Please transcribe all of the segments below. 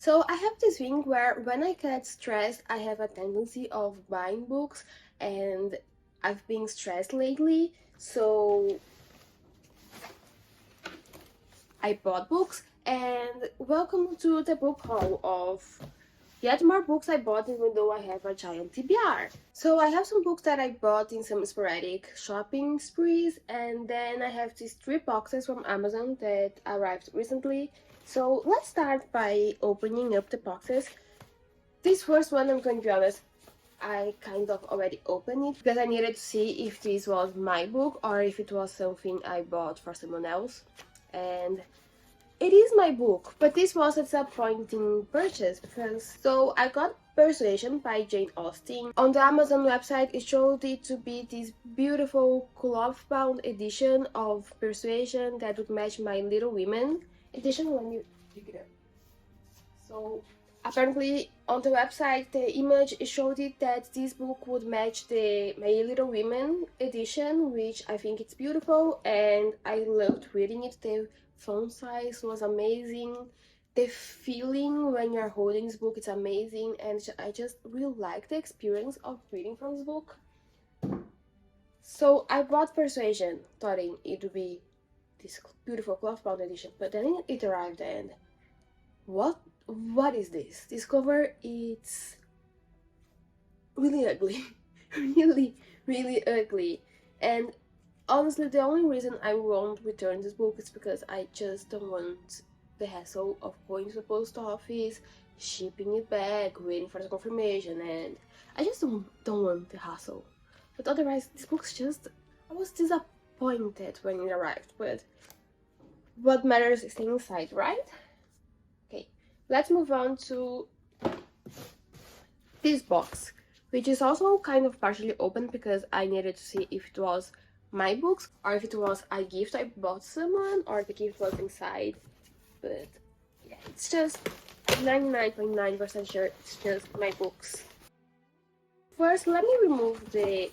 So I have this thing where when I get stressed, I have a tendency of buying books, and I've been stressed lately, so I bought books. And welcome to the book haul of yet more books I bought even though I have a giant TBR. So I have some books that I bought in some sporadic shopping sprees, and then I have these 3 boxes from Amazon that arrived recently. So let's start by opening up the boxes. This first one, I'm going to be honest, I kind of already opened it because I needed to see if this was my book or if it was something I bought for someone else. And it is my book, but this was a disappointing purchase because so I got Persuasion by Jane Austen. On the Amazon website, it showed it to be this beautiful cloth-bound edition of Persuasion that would match my Little Women edition when you pick it up. So apparently on the website, the image showed it that this book would match the My Little Women edition, which I think it's beautiful, and I loved reading it. The font size was amazing. The feeling when you're holding this book, it's amazing, and I just really like the experience of reading from this book. So I bought Persuasion, thoughting it would be this beautiful cloth-bound edition, but then it arrived and what is this? This cover, it's really ugly. really ugly. And honestly, the only reason I won't return this book is because I just don't want the hassle of going to the post office, shipping it back, waiting for the confirmation, and I just don't want the hassle. But otherwise, this book's just, I was disappointed when it arrived, but what matters is the inside, right? Okay, let's move on to this box, which is also kind of partially open because I needed to see if it was my books or if it was a gift I bought someone or the gift was inside. But yeah, it's just 99.9% sure it's just my books. First, let me remove the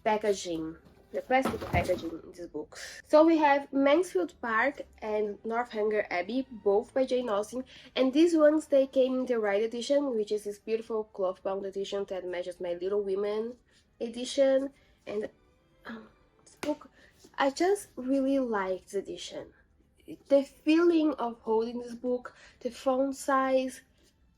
packaging, the plastic packaging in these books. So we have Mansfield Park and Northanger Abbey, both by Jane Austen, and these ones, they came in the right edition, which is this beautiful cloth-bound edition that matches my Little Women edition. And this book, I just really like this edition. The feeling of holding this book, the font size,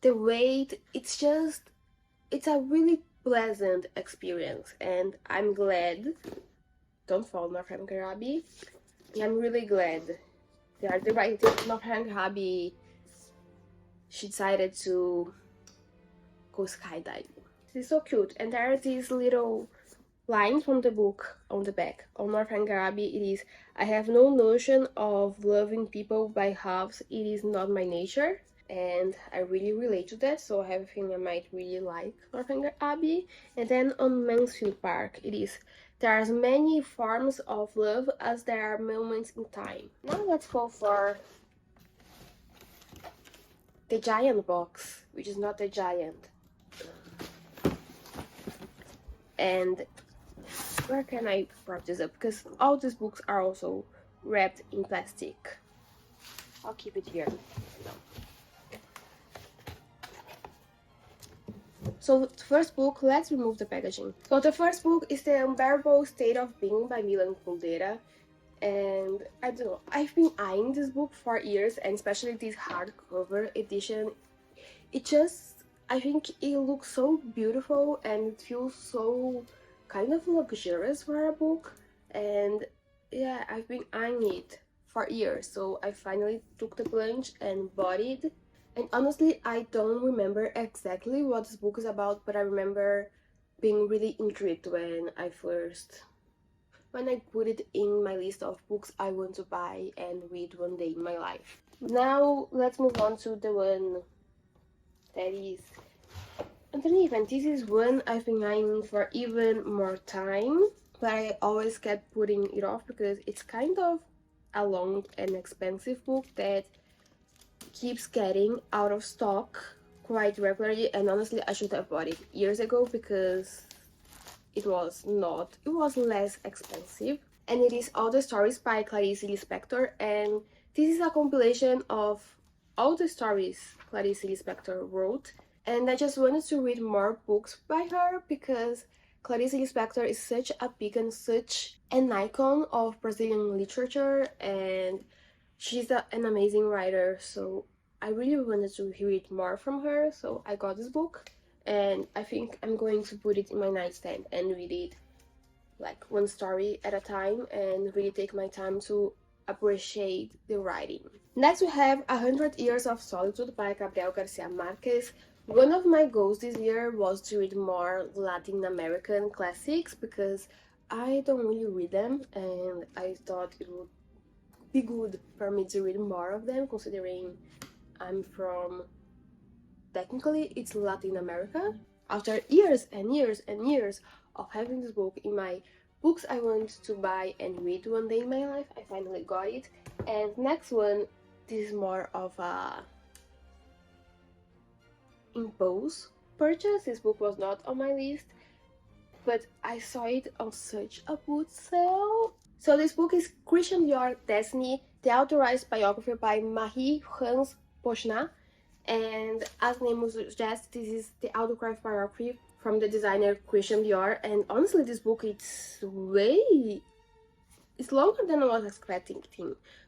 the weight, it's a really pleasant experience, and I'm glad, don't fall Northanger Abbey, I'm really glad they are the right Northanger Abbey. She decided to go skydiving. This is so cute, and there are these little lines from the book on the back. On Northanger Abbey, it is, I have no notion of loving people by halves, it is not my nature. And I really relate to that, so I have a feeling I might really like Northanger Abbey. And then on Mansfield Park, it is, there are as many forms of love as there are moments in time. Now let's go for the giant box, which is not a giant. And where can I prop this up? Because all these books are also wrapped in plastic. I'll keep it here. So the first book, let's remove the packaging. So the first book is The Unbearable State of Being by Milan Kundera. And I don't know, I've been eyeing this book for years, and especially this hardcover edition. It just, I think it looks so beautiful and it feels so kind of luxurious for a book. And yeah, I've been eyeing it for years, so I finally took the plunge and bought it. And honestly, I don't remember exactly what this book is about, but I remember being really intrigued when I put it in my list of books I want to buy and read one day in my life. Now let's move on to the one that is underneath, and this is one I've been eyeing for even more time, but I always kept putting it off because it's kind of a long and expensive book that keeps getting out of stock quite regularly, and honestly I should have bought it years ago because it was less expensive. And it is All the Stories by Clarice Lispector, and this is a compilation of all the stories Clarice Lispector wrote, and I just wanted to read more books by her because Clarice Lispector is such a beacon, such an icon of Brazilian literature, and she's an amazing writer, so I really wanted to read more from her, so I got this book, and I think I'm going to put it in my nightstand and read it like one story at a time and really take my time to appreciate the writing. Next we have 100 Years of Solitude by Gabriel Garcia Marquez. One of my goals this year was to read more Latin American classics because I don't really read them, and I thought it would be good for me to read more of them considering I'm from, technically it's Latin America. After years and years and years of having this book in my books I want to buy and read one day in my life, I finally got it. And next one, this is more of a impulse purchase. This book was not on my list, but I saw it on such a good sale. So this book is Christian Dior Destiny, the authorized biography by Marie-France Pochna. And as the name suggests, this is the autograph biography from the designer Christian Dior. And honestly, this book it's longer than I was expecting.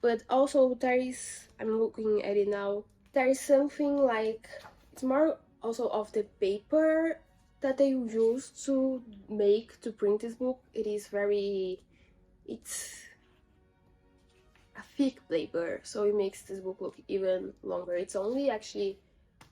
But also there is, I'm looking at it now, there is something like, it's more also of the paper that they used to print this book. It is it's a thick paper, so it makes this book look even longer. It's only actually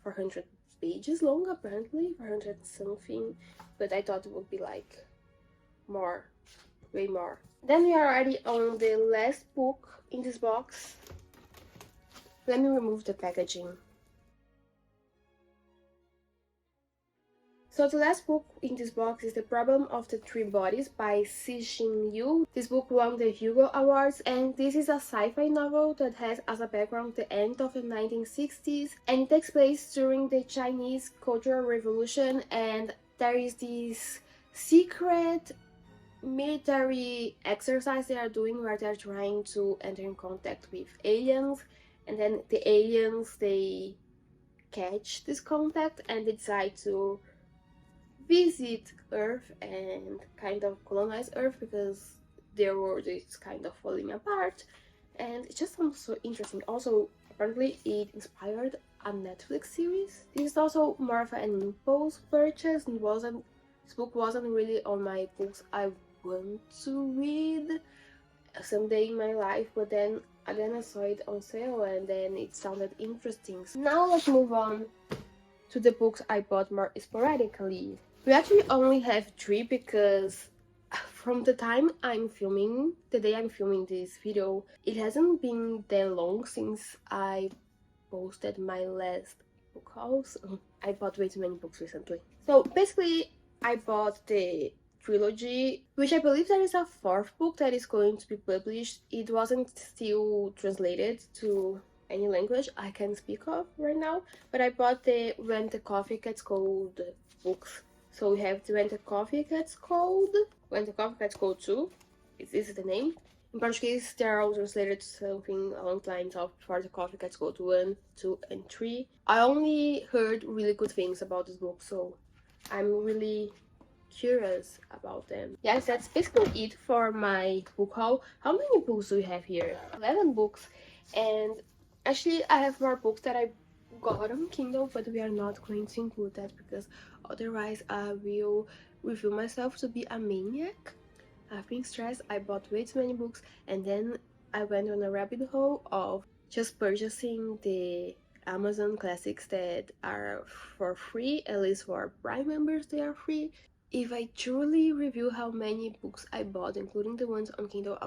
400 pages long, apparently 400 something, but I thought it would be like more, way more. Then we are already on the last book in this box. Let me remove the packaging. So the last book in this box is The Problem of the Three Bodies by Cixin Liu. This book won the Hugo Awards, and this is a sci-fi novel that has as a background the end of the 1960s, and it takes place during the Chinese Cultural Revolution, and there is this secret military exercise they are doing where they're trying to enter in contact with aliens, and then the aliens, they catch this contact and they decide to visit Earth and kind of colonize Earth because their world is kind of falling apart, and it just sounds so interesting. Also, apparently it inspired a Netflix series. This is also more of an impulse purchase, and this book wasn't really on my books I want to read someday in my life, but then again I saw it on sale and then it sounded interesting. So now let's move on to the books I bought more sporadically. We actually only have 3 because from the time the day I'm filming this video, it hasn't been that long since I posted my last book haul. So I bought way too many books recently. So basically, I bought the trilogy, which I believe there is a 4th book that is going to be published. It wasn't still translated to any language I can speak of right now, but I bought the When the Coffee Gets Cold books. So we have the When the Coffee Gets Cold, When the Coffee Gets Cold 2, this is the name. In Portuguese, they're all translated to something along the lines of Before the Coffee Gets Cold 1, 2, and 3. I only heard really good things about this book, so I'm really curious about them. Yes, that's basically it for my book haul. How many books do we have here? 11 books, and actually I have more books that I got on Kindle, but we are not going to include that because otherwise I will reveal myself to be a maniac. I've been stressed, I bought way too many books, and then I went on a rabbit hole of just purchasing the Amazon classics that are for free, at least for Prime members they are free. If I truly review how many books I bought, including the ones on Kindle,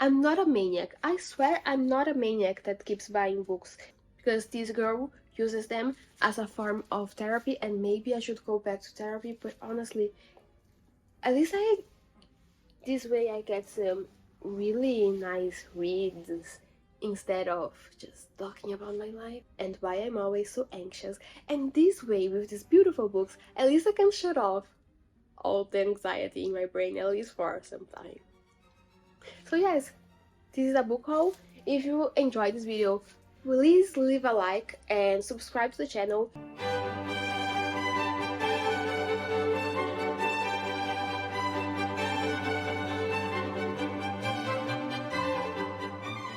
I'm not a maniac. I swear I'm not a maniac that keeps buying books, because this girl uses them as a form of therapy, and maybe I should go back to therapy, but honestly, at least this way I get some really nice reads instead of just talking about my life and why I'm always so anxious. And this way, with these beautiful books, at least I can shut off all the anxiety in my brain, at least for some time. So yes, this is a book haul. If you enjoyed this video, Please leave a like and subscribe to the channel.